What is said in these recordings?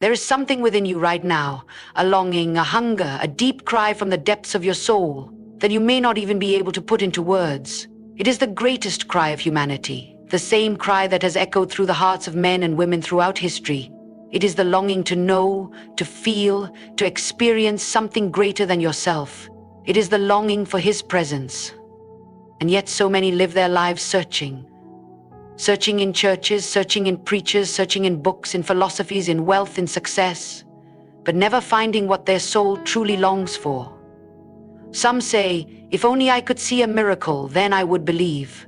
There is something within you right now, a longing, a hunger, a deep cry from the depths of your soul that you may not even be able to put into words. It is the greatest cry of humanity, the same cry that has echoed through the hearts of men and women throughout history. It is the longing to know, to feel, to experience something greater than yourself. It is the longing for His presence. And yet so many live their lives searching in churches, searching in preachers, searching in books, in philosophies, in wealth, in success, but never finding what their soul truly longs for. Some say, if only I could see a miracle, then I would believe.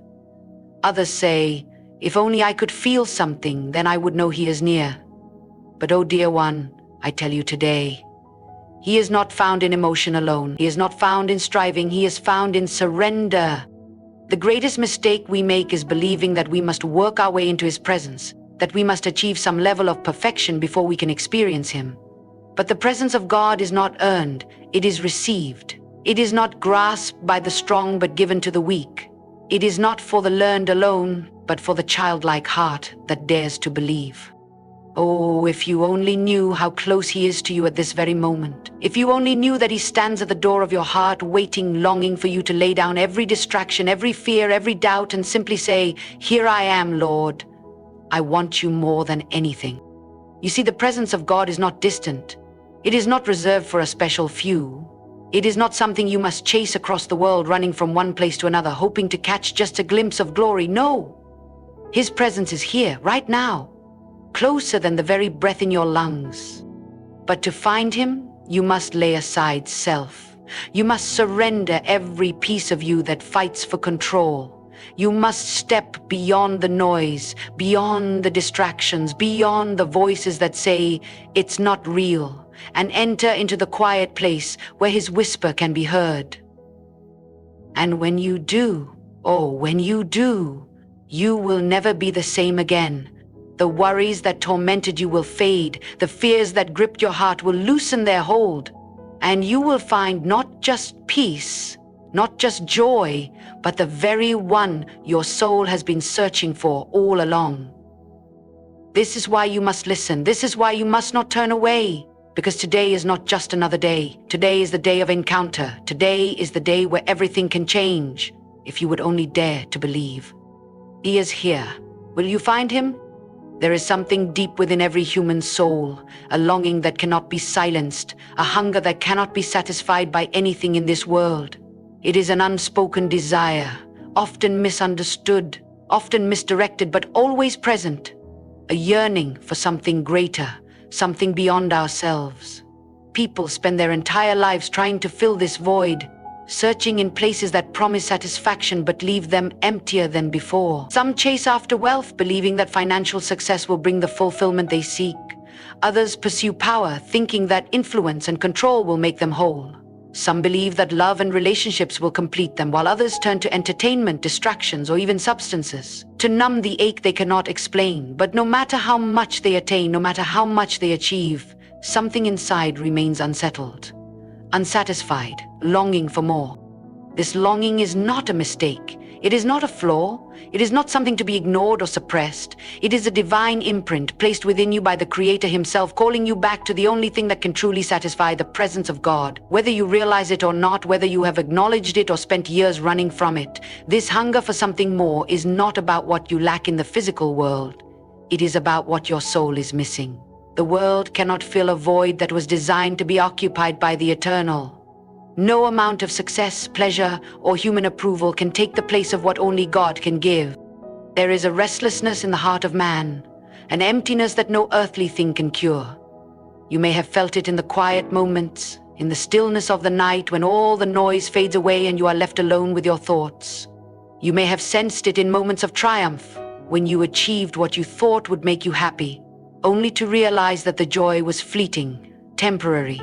Others say, if only I could feel something, then I would know He is near. But oh dear one, I tell you today, He is not found in emotion alone. He is not found in striving. He is found in surrender. The greatest mistake we make is believing that we must work our way into His presence, that we must achieve some level of perfection before we can experience Him. But the presence of God is not earned, it is received. It is not grasped by the strong but given to the weak. It is not for the learned alone, but for the childlike heart that dares to believe. Oh, if you only knew how close He is to you at this very moment. If you only knew that He stands at the door of your heart, waiting, longing for you to lay down every distraction, every fear, every doubt, and simply say, "Here I am, Lord. I want you more than anything." You see, the presence of God is not distant. It is not reserved for a special few. It is not something you must chase across the world, running from one place to another, hoping to catch just a glimpse of glory. No. His presence is here, right now, closer than the very breath in your lungs. But to find Him, you must lay aside self. You must surrender every piece of you that fights for control. You must step beyond the noise, beyond the distractions, beyond the voices that say it's not real, and enter into the quiet place where His whisper can be heard. And when you do, when you do, you will never be the same again. The worries that tormented you will fade. The fears that gripped your heart will loosen their hold. And you will find not just peace, not just joy, but the very one your soul has been searching for all along. This is why you must listen. This is why you must not turn away. Because today is not just another day. Today is the day of encounter. Today is the day where everything can change, if you would only dare to believe. He is here. Will you find Him? There is something deep within every human soul, a longing that cannot be silenced, a hunger that cannot be satisfied by anything in this world. It is an unspoken desire, often misunderstood, often misdirected, but always present. A yearning for something greater, something beyond ourselves. People spend their entire lives trying to fill this void, searching in places that promise satisfaction but leave them emptier than before. Some chase after wealth, believing that financial success will bring the fulfillment they seek. Others pursue power, thinking that influence and control will make them whole. Some believe that love and relationships will complete them, while others turn to entertainment, distractions, or even substances to numb the ache they cannot explain. But no matter how much they attain, no matter how much they achieve, something inside remains unsettled, unsatisfied, longing for more. This longing is not a mistake. It is not a flaw. It is not something to be ignored or suppressed. It is a divine imprint placed within you by the Creator Himself, calling you back to the only thing that can truly satisfy, the presence of God. Whether you realize it or not, whether you have acknowledged it or spent years running from it, this hunger for something more is not about what you lack in the physical world. It is about what your soul is missing. The world cannot fill a void that was designed to be occupied by the eternal. No amount of success, pleasure, or human approval can take the place of what only God can give. There is a restlessness in the heart of man, an emptiness that no earthly thing can cure. You may have felt it in the quiet moments, in the stillness of the night when all the noise fades away and you are left alone with your thoughts. You may have sensed it in moments of triumph, when you achieved what you thought would make you happy, only to realize that the joy was fleeting, temporary,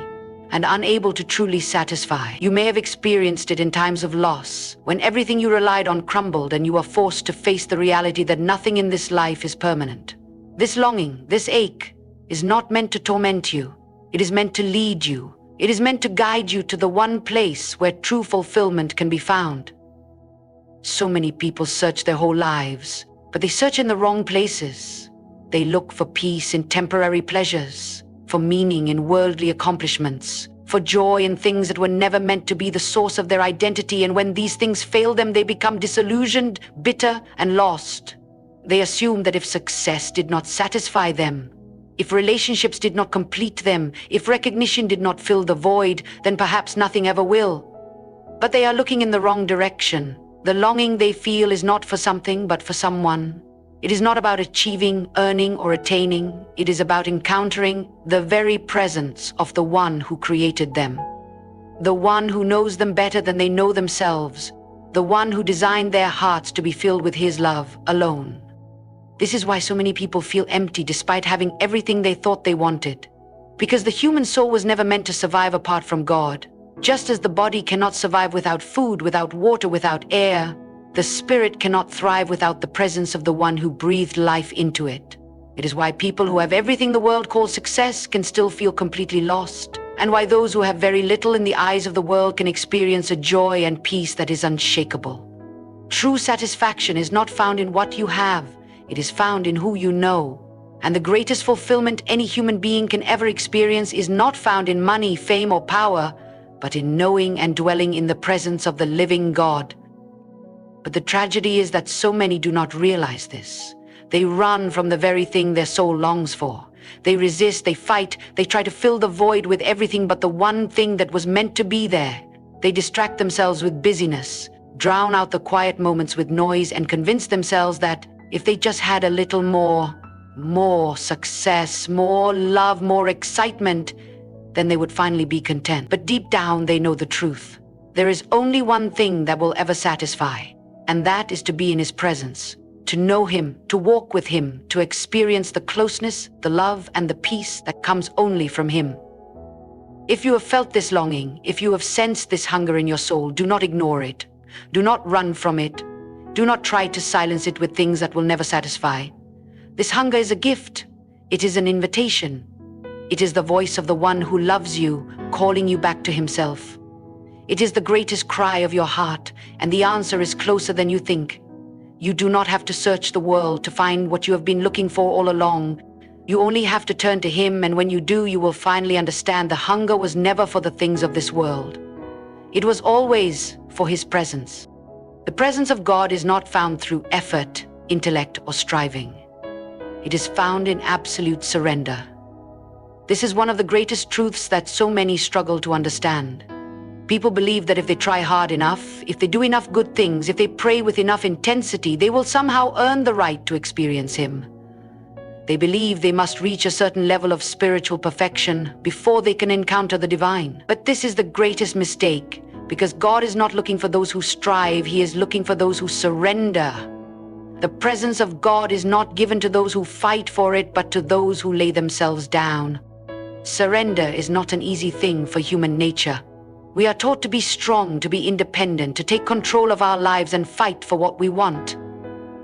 and unable to truly satisfy. You may have experienced it in times of loss, when everything you relied on crumbled and you are forced to face the reality that nothing in this life is permanent. This longing, this ache, is not meant to torment you. It is meant to lead you. It is meant to guide you to the one place where true fulfillment can be found. So many people search their whole lives, but they search in the wrong places. They look for peace in temporary pleasures, for meaning in worldly accomplishments, for joy in things that were never meant to be the source of their identity, and when these things fail them, they become disillusioned, bitter, and lost. They assume that if success did not satisfy them, if relationships did not complete them, if recognition did not fill the void, then perhaps nothing ever will. But they are looking in the wrong direction. The longing they feel is not for something, but for someone. It is not about achieving, earning, or attaining. It is about encountering the very presence of the one who created them. The one who knows them better than they know themselves. The one who designed their hearts to be filled with his love alone. This is why so many people feel empty despite having everything they thought they wanted. Because the human soul was never meant to survive apart from God. Just as the body cannot survive without food, without water, without air, the spirit cannot thrive without the presence of the one who breathed life into it. It is why people who have everything the world calls success can still feel completely lost, and why those who have very little in the eyes of the world can experience a joy and peace that is unshakable. True satisfaction is not found in what you have, it is found in who you know. And the greatest fulfillment any human being can ever experience is not found in money, fame, or power, but in knowing and dwelling in the presence of the living God. But the tragedy is that so many do not realize this. They run from the very thing their soul longs for. They resist, they fight, they try to fill the void with everything but the one thing that was meant to be there. They distract themselves with busyness, drown out the quiet moments with noise, and convince themselves that if they just had a little more success, more love, more excitement, then they would finally be content. But deep down, they know the truth. There is only one thing that will ever satisfy, and that is to be in his presence, to know him, to walk with him, to experience the closeness, the love, and the peace that comes only from him. If you have felt this longing, if you have sensed this hunger in your soul, do not ignore it. Do not run from it. Do not try to silence it with things that will never satisfy. This hunger is a gift. It is an invitation. It is the voice of the one who loves you, calling you back to himself. It is the greatest cry of your heart, and the answer is closer than you think. You do not have to search the world to find what you have been looking for all along. You only have to turn to him, and when you do, you will finally understand the hunger was never for the things of this world. It was always for his presence. The presence of God is not found through effort, intellect, or striving. It is found in absolute surrender. This is one of the greatest truths that so many struggle to understand. People believe that if they try hard enough, if they do enough good things, if they pray with enough intensity, they will somehow earn the right to experience him. They believe they must reach a certain level of spiritual perfection before they can encounter the divine. But this is the greatest mistake, because God is not looking for those who strive, he is looking for those who surrender. The presence of God is not given to those who fight for it, but to those who lay themselves down. Surrender is not an easy thing for human nature. We are taught to be strong, to be independent, to take control of our lives and fight for what we want.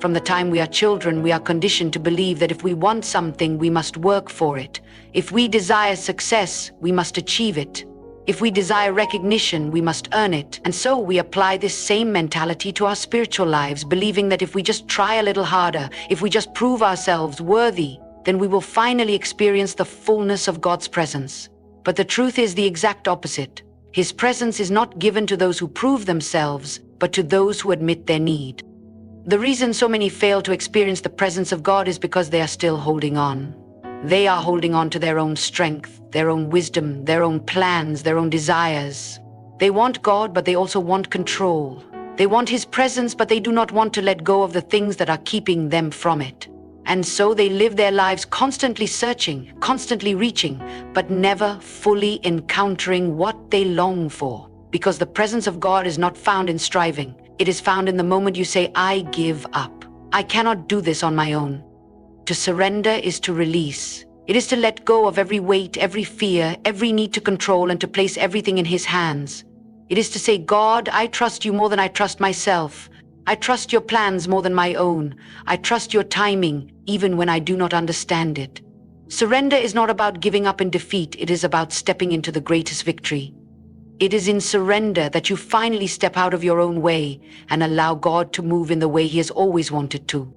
From the time we are children, we are conditioned to believe that if we want something, we must work for it. If we desire success, we must achieve it. If we desire recognition, we must earn it. And so we apply this same mentality to our spiritual lives, believing that if we just try a little harder, if we just prove ourselves worthy, then we will finally experience the fullness of God's presence. But the truth is the exact opposite. His presence is not given to those who prove themselves, but to those who admit their need. The reason so many fail to experience the presence of God is because they are still holding on. They are holding on to their own strength, their own wisdom, their own plans, their own desires. They want God, but they also want control. They want his presence, but they do not want to let go of the things that are keeping them from it. And so they live their lives constantly searching, constantly reaching, but never fully encountering what they long for. Because the presence of God is not found in striving. It is found in the moment you say, I give up. I cannot do this on my own. To surrender is to release. It is to let go of every weight, every fear, every need to control, and to place everything in his hands. It is to say, God, I trust you more than I trust myself. I trust your plans more than my own. I trust your timing, even when I do not understand it. Surrender is not about giving up in defeat. It is about stepping into the greatest victory. It is in surrender that you finally step out of your own way and allow God to move in the way he has always wanted to.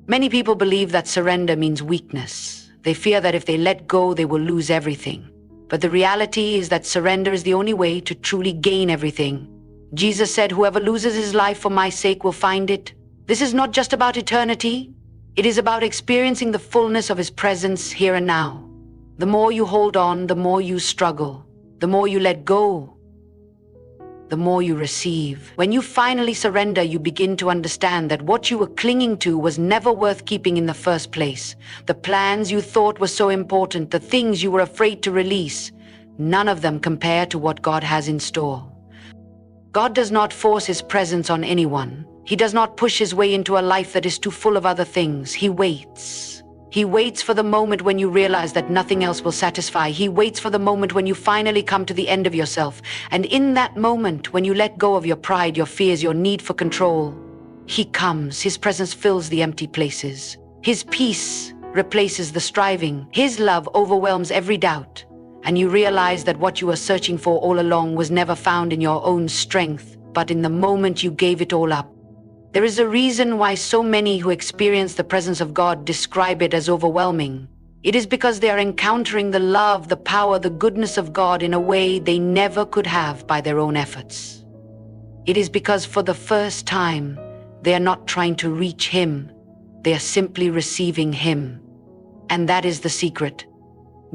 Many people believe that surrender means weakness. They fear that if they let go, they will lose everything. But the reality is that surrender is the only way to truly gain everything. Jesus said, "Whoever loses his life for my sake will find it." This is not just about eternity. It is about experiencing the fullness of his presence here and now. The more you hold on, the more you struggle. The more you let go, the more you receive. When you finally surrender, you begin to understand that what you were clinging to was never worth keeping in the first place. The plans you thought were so important, the things you were afraid to release, none of them compare to what God has in store. God does not force his presence on anyone. He does not push his way into a life that is too full of other things. He waits. He waits for the moment when you realize that nothing else will satisfy. He waits for the moment when you finally come to the end of yourself. And in that moment, when you let go of your pride, your fears, your need for control, he comes. His presence fills the empty places. His peace replaces the striving. His love overwhelms every doubt. And you realize that what you were searching for all along was never found in your own strength, but in the moment you gave it all up. There is a reason why so many who experience the presence of God describe it as overwhelming. It is because they are encountering the love, the power, the goodness of God in a way they never could have by their own efforts. It is because for the first time, they are not trying to reach him. They are simply receiving him. And that is the secret.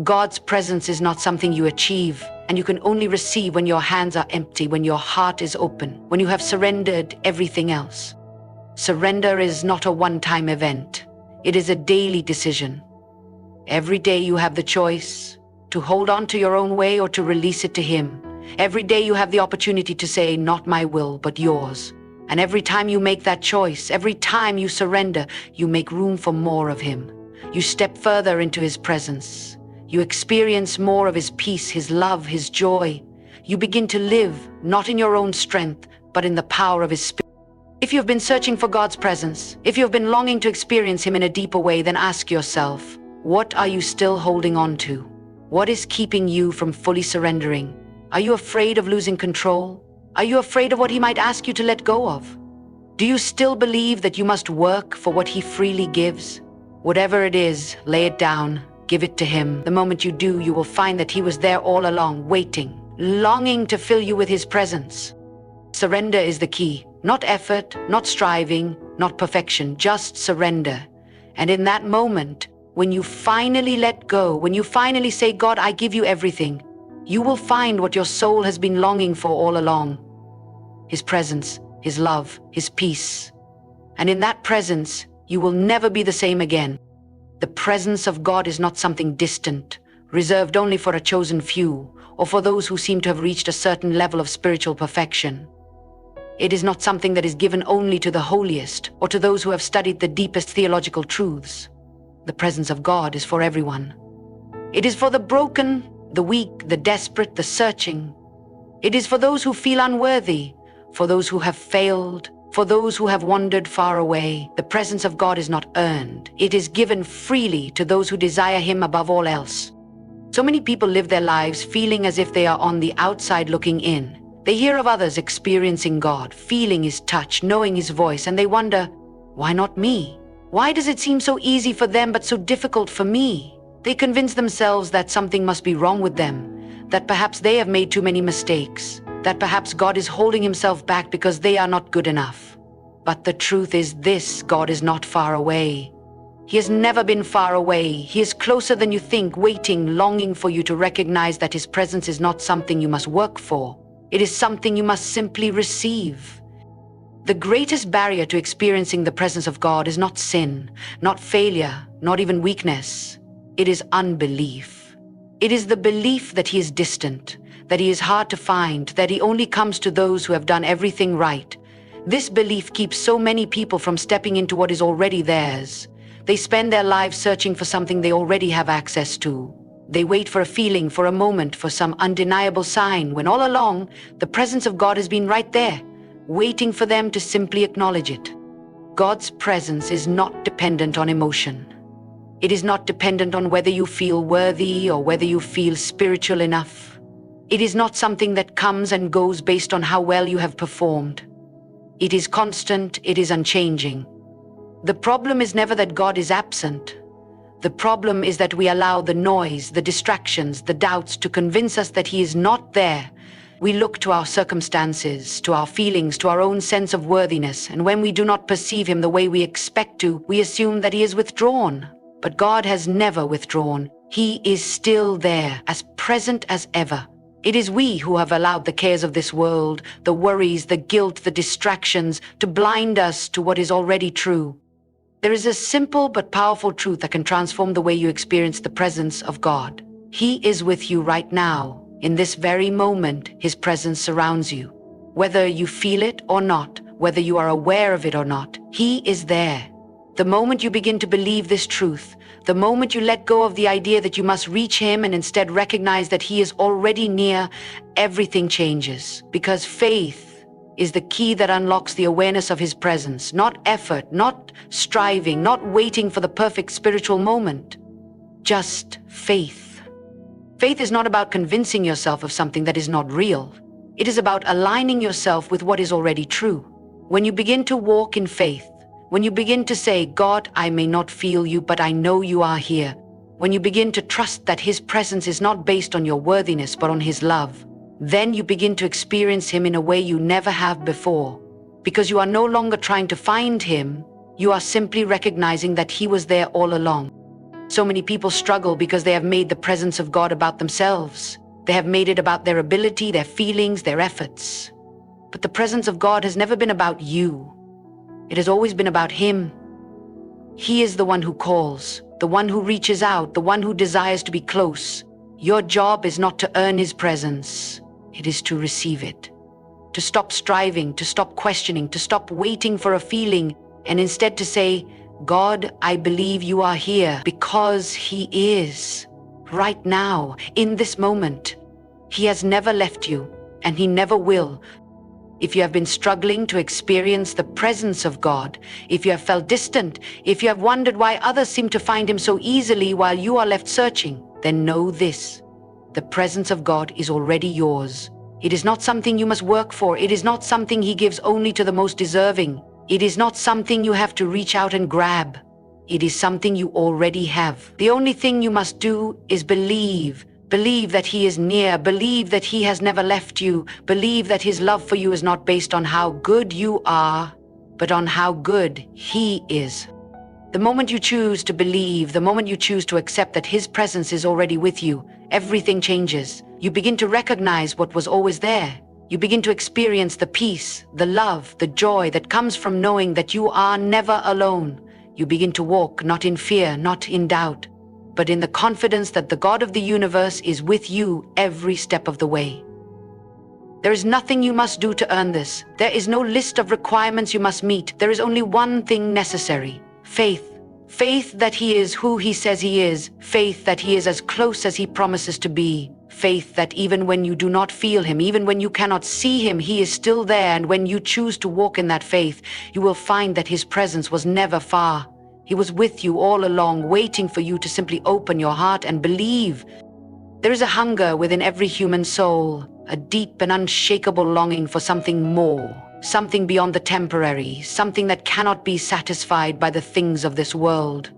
God's presence is not something you achieve, and you can only receive when your hands are empty, when your heart is open, when you have surrendered everything else. Surrender is not a one-time event. It is a daily decision. Every day you have the choice to hold on to your own way or to release it to him. Every day you have the opportunity to say, "Not my will, but yours." And every time you make that choice, every time you surrender, you make room for more of him. You step further into his presence. You experience more of his peace, his love, his joy. You begin to live, not in your own strength, but in the power of his spirit. If you've been searching for God's presence, if you've been longing to experience him in a deeper way, then ask yourself, what are you still holding on to? What is keeping you from fully surrendering? Are you afraid of losing control? Are you afraid of what he might ask you to let go of? Do you still believe that you must work for what he freely gives? Whatever it is, lay it down, give it to him. The moment you do, you will find that he was there all along, waiting, longing to fill you with his presence. Surrender is the key. Not effort, not striving, not perfection, just surrender. And in that moment, when you finally let go, when you finally say, "God, I give you everything," you will find what your soul has been longing for all along. His presence, his love, his peace. And in that presence, you will never be the same again. The presence of God is not something distant, reserved only for a chosen few, or for those who seem to have reached a certain level of spiritual perfection. It is not something that is given only to the holiest or to those who have studied the deepest theological truths. The presence of God is for everyone. It is for the broken, the weak, the desperate, the searching. It is for those who feel unworthy, for those who have failed, for those who have wandered far away. The presence of God is not earned. It is given freely to those who desire him above all else. So many people live their lives feeling as if they are on the outside looking in. They hear of others experiencing God, feeling his touch, knowing his voice, and they wonder, why not me? Why does it seem so easy for them but so difficult for me? They convince themselves that something must be wrong with them, that perhaps they have made too many mistakes, that perhaps God is holding himself back because they are not good enough. But the truth is this: God is not far away. He has never been far away. He is closer than you think, waiting, longing for you to recognize that his presence is not something you must work for. It is something you must simply receive. The greatest barrier to experiencing the presence of God is not sin, not failure, not even weakness. It is unbelief. It is the belief that he is distant, that he is hard to find, that he only comes to those who have done everything right. This belief keeps so many people from stepping into what is already theirs. They spend their lives searching for something they already have access to. They wait for a feeling, for a moment, for some undeniable sign, when all along, the presence of God has been right there, waiting for them to simply acknowledge it. God's presence is not dependent on emotion. It is not dependent on whether you feel worthy or whether you feel spiritual enough. It is not something that comes and goes based on how well you have performed. It is constant, it is unchanging. The problem is never that God is absent. The problem is that we allow the noise, the distractions, the doubts to convince us that he is not there. We look to our circumstances, to our feelings, to our own sense of worthiness, and when we do not perceive him the way we expect to, we assume that he is withdrawn. But God has never withdrawn. He is still there, as present as ever. It is we who have allowed the cares of this world, the worries, the guilt, the distractions, to blind us to what is already true. There is a simple but powerful truth that can transform the way you experience the presence of God. He is with you right now. In this very moment, his presence surrounds you. Whether you feel it or not, whether you are aware of it or not, he is there. The moment you begin to believe this truth, the moment you let go of the idea that you must reach him and instead recognize that he is already near, everything changes. Because faith is the key that unlocks the awareness of his presence, not effort, not striving, not waiting for the perfect spiritual moment. Just faith. Faith is not about convincing yourself of something that is not real. It is about aligning yourself with what is already true. When you begin to walk in faith, when you begin to say, God, I may not feel you, but I know you are here. When you begin to trust that his presence is not based on your worthiness, but on his love, then you begin to experience him in a way you never have before. Because you are no longer trying to find him, you are simply recognizing that he was there all along. So many people struggle because they have made the presence of God about themselves. They have made it about their ability, their feelings, their efforts. But the presence of God has never been about you. It has always been about him. He is the one who calls, the one who reaches out, the one who desires to be close. Your job is not to earn his presence. It is to receive it. To stop striving, to stop questioning, to stop waiting for a feeling, and instead to say, God, I believe you are here because he is. Right now, in this moment. He has never left you, and he never will. If you have been struggling to experience the presence of God, if you have felt distant, if you have wondered why others seem to find him so easily while you are left searching, then know this. The presence of God is already yours. It is not something you must work for. It is not something he gives only to the most deserving. It is not something you have to reach out and grab. It is something you already have. The only thing you must do is believe. Believe that he is near. Believe that he has never left you. Believe that his love for you is not based on how good you are, but on how good he is. The moment you choose to believe, the moment you choose to accept that his presence is already with you, everything changes. You begin to recognize what was always there. You begin to experience the peace, the love, the joy that comes from knowing that you are never alone. You begin to walk not in fear, not in doubt, but in the confidence that the God of the universe is with you every step of the way. There is nothing you must do to earn this. There is no list of requirements you must meet. There is only one thing necessary: faith. Faith that he is who he says he is. Faith that he is as close as he promises to be. Faith that even when you do not feel him, even when you cannot see him, he is still there. And when you choose to walk in that faith, you will find that his presence was never far. He was with you all along, waiting for you to simply open your heart and believe. There is a hunger within every human soul, a deep and unshakable longing for something more. Something beyond the temporary, something that cannot be satisfied by the things of this world.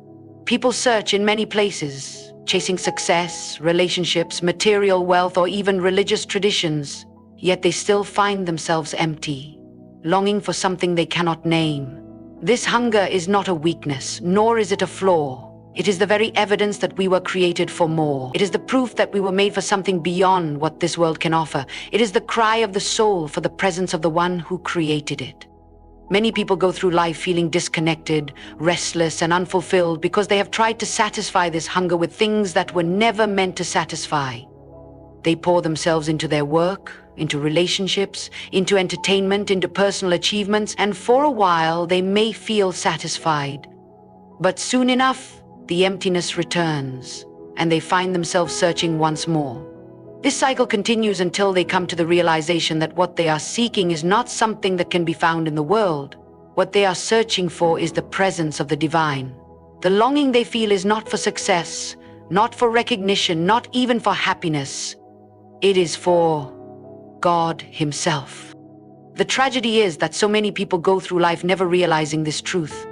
People search in many places, chasing success, relationships, material wealth, or even religious traditions, yet they still find themselves empty, longing for something they cannot name. This hunger is not a weakness, nor is it a flaw. It is the very evidence that we were created for more. It is the proof that we were made for something beyond what this world can offer. It is the cry of the soul for the presence of the one who created it. Many people go through life feeling disconnected, restless, and unfulfilled because they have tried to satisfy this hunger with things that were never meant to satisfy. They pour themselves into their work, into relationships, into entertainment, into personal achievements, and for a while they may feel satisfied. But soon enough, the emptiness returns, and they find themselves searching once more. This cycle continues until they come to the realization that what they are seeking is not something that can be found in the world. What they are searching for is the presence of the divine. The longing they feel is not for success, not for recognition, not even for happiness. It is for God himself. The tragedy is that so many people go through life never realizing this truth.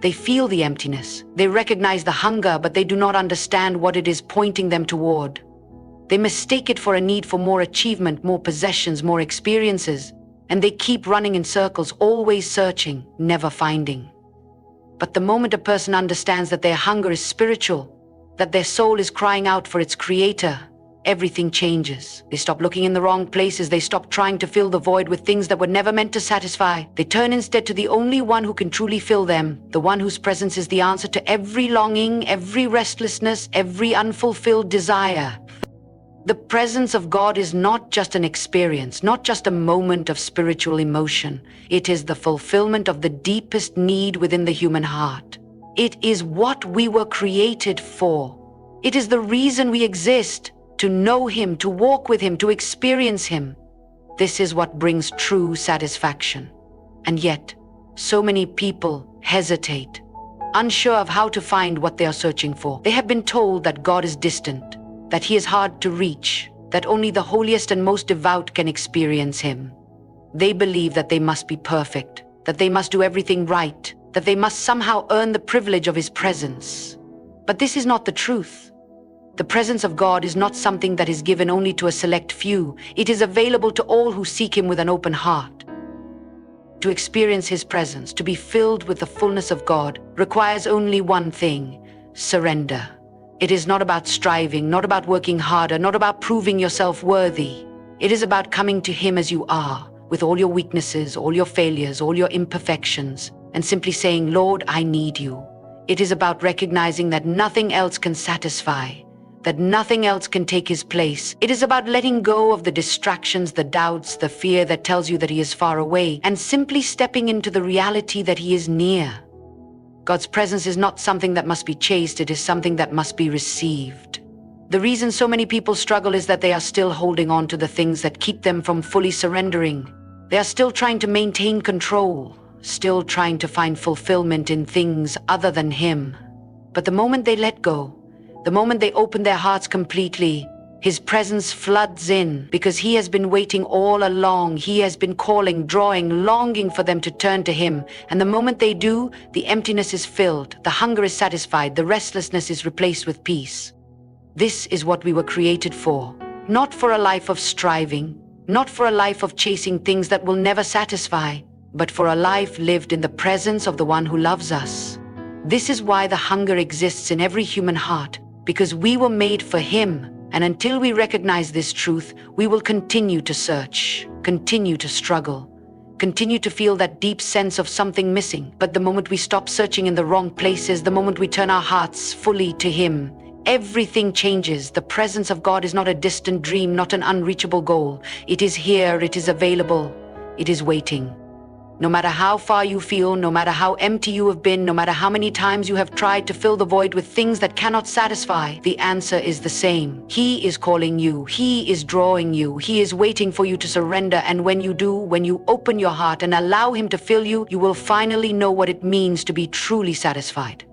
They feel the emptiness. They recognize the hunger, but they do not understand what it is pointing them toward. They mistake it for a need for more achievement, more possessions, more experiences, and they keep running in circles, always searching, never finding. But the moment a person understands that their hunger is spiritual, that their soul is crying out for its creator, everything changes. They stop looking in the wrong places. They stop trying to fill the void with things that were never meant to satisfy. They turn instead to the only one who can truly fill them, the one whose presence is the answer to every longing, every restlessness, every unfulfilled desire. The presence of God is not just an experience, not just a moment of spiritual emotion. It is the fulfillment of the deepest need within the human heart. It is what we were created for. It is the reason we exist, to know Him, to walk with Him, to experience Him. This is what brings true satisfaction. And yet, so many people hesitate, unsure of how to find what they are searching for. They have been told that God is distant, that He is hard to reach, that only the holiest and most devout can experience Him. They believe that they must be perfect, that they must do everything right, that they must somehow earn the privilege of His presence. But this is not the truth. The presence of God is not something that is given only to a select few. It is available to all who seek Him with an open heart. To experience His presence, to be filled with the fullness of God, requires only one thing: surrender. It is not about striving, not about working harder, not about proving yourself worthy. It is about coming to Him as you are, with all your weaknesses, all your failures, all your imperfections, and simply saying, "Lord, I need you." It is about recognizing that nothing else can satisfy, that nothing else can take His place. It is about letting go of the distractions, the doubts, the fear that tells you that He is far away, and simply stepping into the reality that He is near. God's presence is not something that must be chased, it is something that must be received. The reason so many people struggle is that they are still holding on to the things that keep them from fully surrendering. They are still trying to maintain control, still trying to find fulfillment in things other than Him. But the moment they let go, the moment they open their hearts completely, His presence floods in, because He has been waiting all along. He has been calling, drawing, longing for them to turn to Him. And the moment they do, the emptiness is filled, the hunger is satisfied, the restlessness is replaced with peace. This is what we were created for. Not for a life of striving, not for a life of chasing things that will never satisfy, but for a life lived in the presence of the one who loves us. This is why the hunger exists in every human heart, because we were made for Him. And until we recognize this truth, we will continue to search, continue to struggle, continue to feel that deep sense of something missing. But the moment we stop searching in the wrong places, the moment we turn our hearts fully to Him, everything changes. The presence of God is not a distant dream, not an unreachable goal. It is here, it is available, it is waiting. No matter how far you feel, no matter how empty you have been, no matter how many times you have tried to fill the void with things that cannot satisfy, the answer is the same. He is calling you. He is drawing you. He is waiting for you to surrender. And when you do, when you open your heart and allow Him to fill you, you will finally know what it means to be truly satisfied.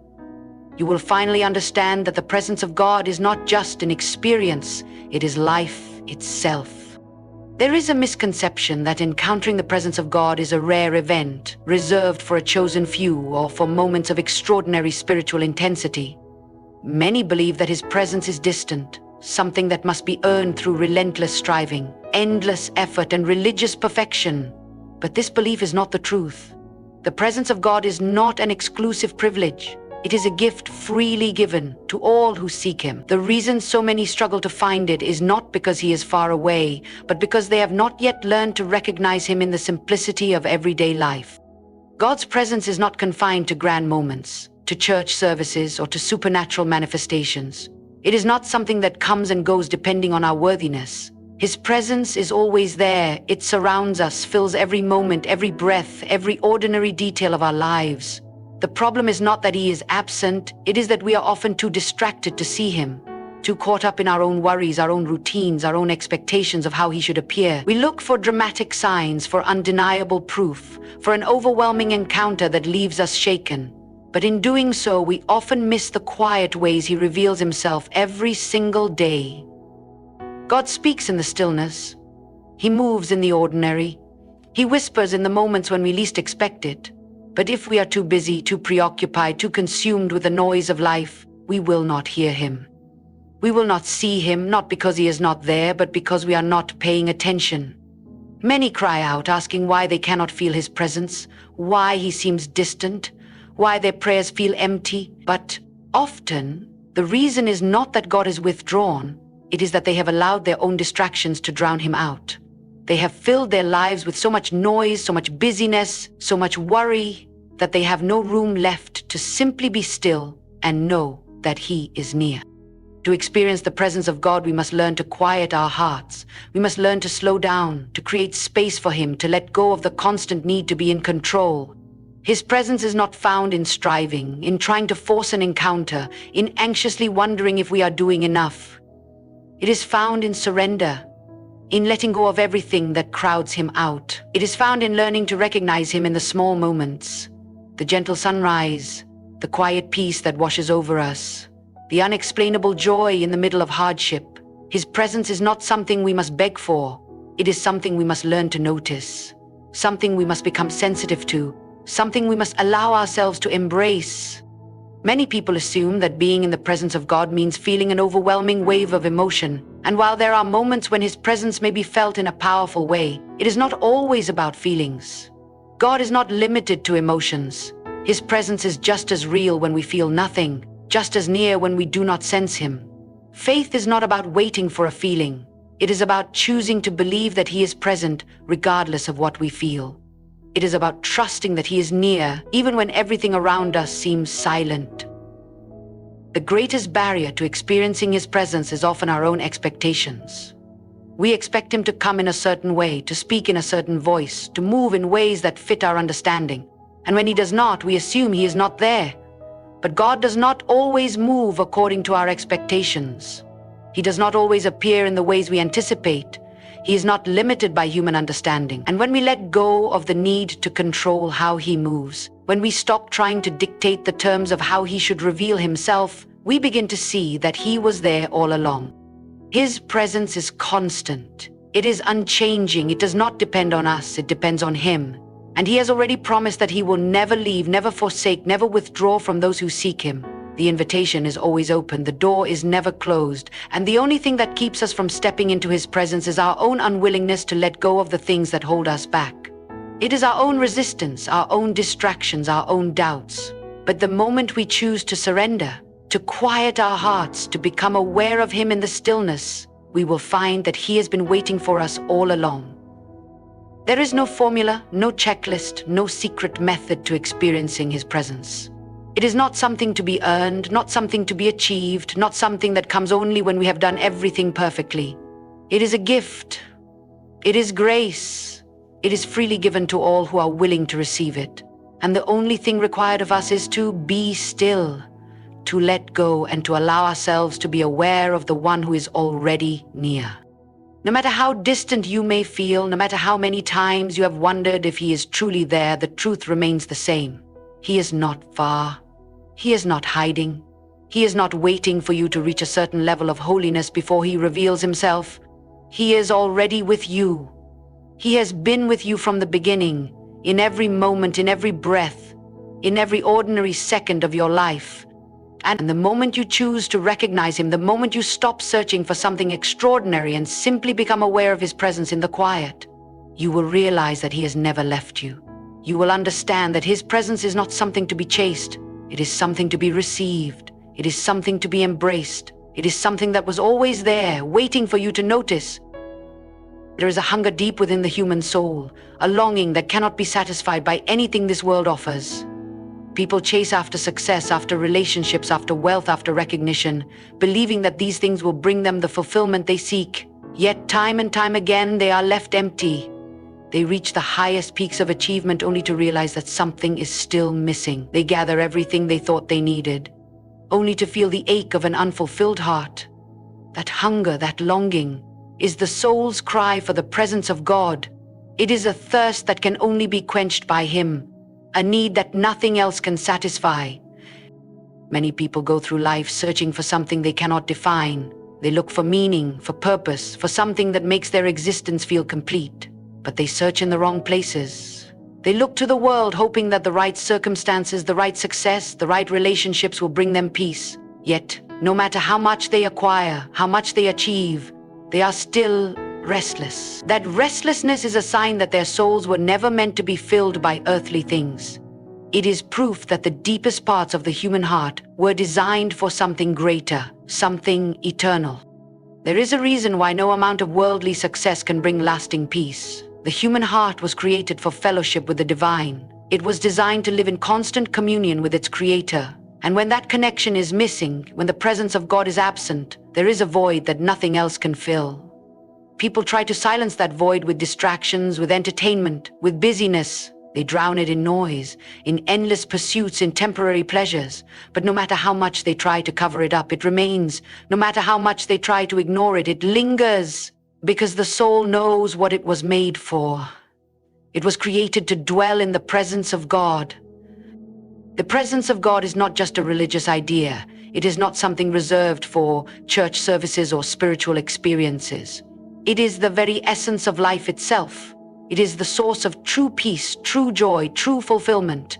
You will finally understand that the presence of God is not just an experience, it is life itself. There is a misconception that encountering the presence of God is a rare event, reserved for a chosen few or for moments of extraordinary spiritual intensity. Many believe that His presence is distant, something that must be earned through relentless striving, endless effort, and religious perfection. But this belief is not the truth. The presence of God is not an exclusive privilege. It is a gift freely given to all who seek Him. The reason so many struggle to find it is not because He is far away, but because they have not yet learned to recognize Him in the simplicity of everyday life. God's presence is not confined to grand moments, to church services, or to supernatural manifestations. It is not something that comes and goes depending on our worthiness. His presence is always there. It surrounds us, fills every moment, every breath, every ordinary detail of our lives. The problem is not that He is absent, it is that we are often too distracted to see Him, too caught up in our own worries, our own routines, our own expectations of how He should appear. We look for dramatic signs, for undeniable proof, for an overwhelming encounter that leaves us shaken. But in doing so, we often miss the quiet ways He reveals Himself every single day. God speaks in the stillness. He moves in the ordinary. He whispers in the moments when we least expect it. But if we are too busy, too preoccupied, too consumed with the noise of life, we will not hear him. We will not see him, not because he is not there, but because we are not paying attention. Many cry out, asking why they cannot feel his presence, why he seems distant, why their prayers feel empty. But often, the reason is not that God is withdrawn, it is that they have allowed their own distractions to drown him out. They have filled their lives with so much noise, so much busyness, so much worry, that they have no room left to simply be still and know that he is near. To experience the presence of God, we must learn to quiet our hearts. We must learn to slow down, to create space for him, to let go of the constant need to be in control. His presence is not found in striving, in trying to force an encounter, in anxiously wondering if we are doing enough. It is found in surrender, in letting go of everything that crowds him out. It is found in learning to recognize him in the small moments, the gentle sunrise, the quiet peace that washes over us, the unexplainable joy in the middle of hardship. His presence is not something we must beg for. It is something we must learn to notice, something we must become sensitive to, something we must allow ourselves to embrace. Many people assume that being in the presence of God means feeling an overwhelming wave of emotion. And while there are moments when his presence may be felt in a powerful way, it is not always about feelings. God is not limited to emotions. His presence is just as real when we feel nothing, just as near when we do not sense him. Faith is not about waiting for a feeling. It is about choosing to believe that he is present regardless of what we feel. It is about trusting that he is near even when everything around us seems silent. The greatest barrier to experiencing his presence is often our own expectations. We expect him to come in a certain way, to speak in a certain voice, to move in ways that fit our understanding. And when he does not, we assume he is not there. But God does not always move according to our expectations. He does not always appear in the ways we anticipate. He is not limited by human understanding. And when we let go of the need to control how he moves, when we stop trying to dictate the terms of how he should reveal himself, we begin to see that he was there all along. His presence is constant. It is unchanging. It does not depend on us. It depends on him. And he has already promised that he will never leave, never forsake, never withdraw from those who seek him. The invitation is always open, the door is never closed, and the only thing that keeps us from stepping into his presence is our own unwillingness to let go of the things that hold us back. It is our own resistance, our own distractions, our own doubts. But the moment we choose to surrender, to quiet our hearts, to become aware of him in the stillness, we will find that he has been waiting for us all along. There is no formula, no checklist, no secret method to experiencing his presence. It is not something to be earned, not something to be achieved, not something that comes only when we have done everything perfectly. It is a gift. It is grace. It is freely given to all who are willing to receive it. And the only thing required of us is to be still, to let go, and to allow ourselves to be aware of the one who is already near. No matter how distant you may feel, no matter how many times you have wondered if he is truly there, the truth remains the same. He is not far. He is not hiding. He is not waiting for you to reach a certain level of holiness before he reveals himself. He is already with you. He has been with you from the beginning, in every moment, in every breath, in every ordinary second of your life. And the moment you choose to recognize him, the moment you stop searching for something extraordinary and simply become aware of his presence in the quiet, you will realize that he has never left you. You will understand that his presence is not something to be chased. It is something to be received. It is something to be embraced. It is something that was always there, waiting for you to notice. There is a hunger deep within the human soul, a longing that cannot be satisfied by anything this world offers. People chase after success, after relationships, after wealth, after recognition, believing that these things will bring them the fulfillment they seek. Yet time and time again, they are left empty. They reach the highest peaks of achievement only to realize that something is still missing. They gather everything they thought they needed, only to feel the ache of an unfulfilled heart. That hunger, that longing, is the soul's cry for the presence of God. It is a thirst that can only be quenched by him, a need that nothing else can satisfy. Many people go through life searching for something they cannot define. They look for meaning, for purpose, for something that makes their existence feel complete. But they search in the wrong places. They look to the world hoping that the right circumstances, the right success, the right relationships will bring them peace. Yet, no matter how much they acquire, how much they achieve, they are still restless. That restlessness is a sign that their souls were never meant to be filled by earthly things. It is proof that the deepest parts of the human heart were designed for something greater, something eternal. There is a reason why no amount of worldly success can bring lasting peace. The human heart was created for fellowship with the divine. It was designed to live in constant communion with its creator. And when that connection is missing, when the presence of God is absent, there is a void that nothing else can fill. People try to silence that void with distractions, with entertainment, with busyness. They drown it in noise, in endless pursuits, in temporary pleasures. But no matter how much they try to cover it up, it remains. No matter how much they try to ignore it, it lingers. Because the soul knows what it was made for. It was created to dwell in the presence of God. The presence of God is not just a religious idea. It is not something reserved for church services or spiritual experiences. It is the very essence of life itself. It is the source of true peace, true joy, true fulfillment.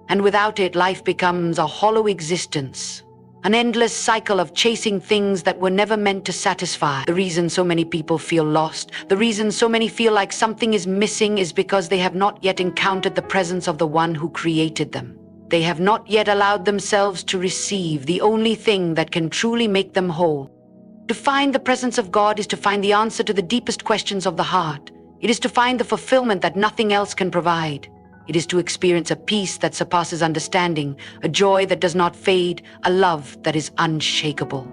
And without it, life becomes a hollow existence. An endless cycle of chasing things that were never meant to satisfy. The reason so many people feel lost, the reason so many feel like something is missing is because they have not yet encountered the presence of the one who created them. They have not yet allowed themselves to receive the only thing that can truly make them whole. To find the presence of God is to find the answer to the deepest questions of the heart. It is to find the fulfillment that nothing else can provide. It is to experience a peace that surpasses understanding, a joy that does not fade, a love that is unshakable.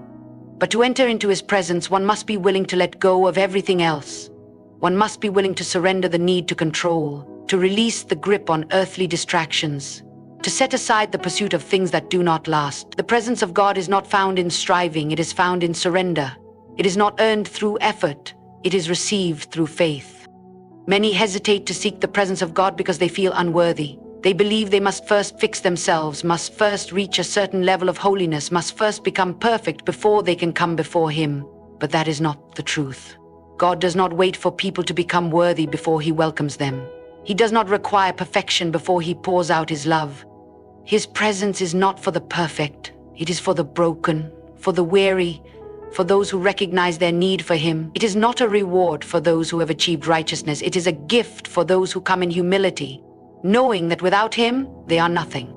But to enter into His presence, one must be willing to let go of everything else. One must be willing to surrender the need to control, to release the grip on earthly distractions, to set aside the pursuit of things that do not last. The presence of God is not found in striving, it is found in surrender. It is not earned through effort, it is received through faith. Many hesitate to seek the presence of God because they feel unworthy. They believe they must first fix themselves, must first reach a certain level of holiness, must first become perfect before they can come before Him. But that is not the truth. God does not wait for people to become worthy before He welcomes them. He does not require perfection before He pours out His love. His presence is not for the perfect. It is for the broken, for the weary, for those who recognize their need for Him. It is not a reward for those who have achieved righteousness. It is a gift for those who come in humility, knowing that without Him, they are nothing.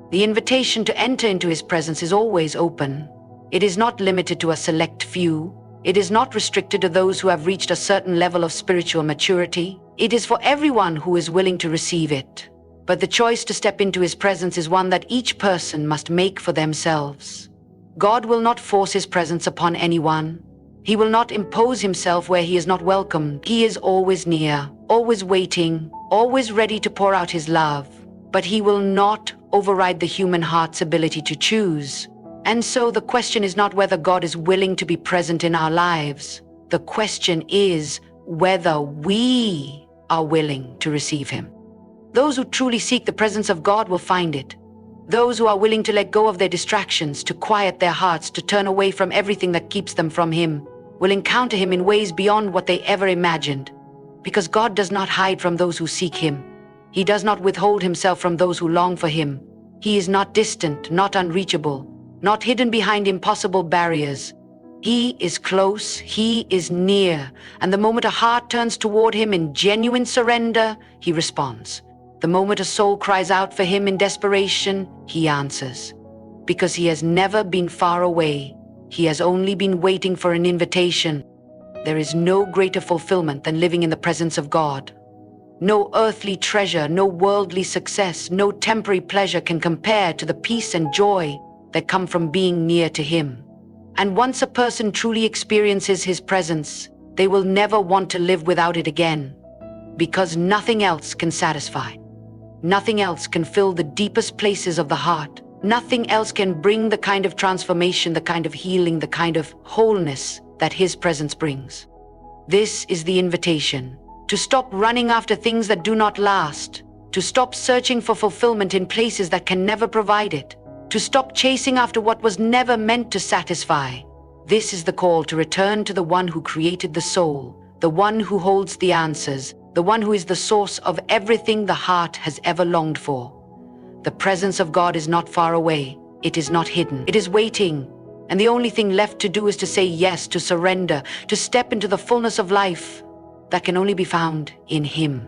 The invitation to enter into His presence is always open. It is not limited to a select few. It is not restricted to those who have reached a certain level of spiritual maturity. It is for everyone who is willing to receive it. But the choice to step into His presence is one that each person must make for themselves. God will not force His presence upon anyone. He will not impose Himself where He is not welcomed. He is always near, always waiting, always ready to pour out His love. But He will not override the human heart's ability to choose. And so the question is not whether God is willing to be present in our lives. The question is whether we are willing to receive Him. Those who truly seek the presence of God will find it. Those who are willing to let go of their distractions, to quiet their hearts, to turn away from everything that keeps them from Him, will encounter Him in ways beyond what they ever imagined. Because God does not hide from those who seek Him. He does not withhold Himself from those who long for Him. He is not distant, not unreachable, not hidden behind impossible barriers. He is close, He is near, and the moment a heart turns toward Him in genuine surrender, He responds. The moment a soul cries out for Him in desperation, He answers. Because He has never been far away. He has only been waiting for an invitation. There is no greater fulfillment than living in the presence of God. No earthly treasure, no worldly success, no temporary pleasure can compare to the peace and joy that come from being near to Him. And once a person truly experiences His presence, they will never want to live without it again. Because nothing else can satisfy. Nothing else can fill the deepest places of the heart. Nothing else can bring the kind of transformation, the kind of healing, the kind of wholeness that His presence brings. This is the invitation. To stop running after things that do not last. To stop searching for fulfillment in places that can never provide it. To stop chasing after what was never meant to satisfy. This is the call to return to the one who created the soul, the one who holds the answers, the one who is the source of everything the heart has ever longed for. The presence of God is not far away. It is not hidden. It is waiting. And the only thing left to do is to say yes, to surrender, to step into the fullness of life that can only be found in Him.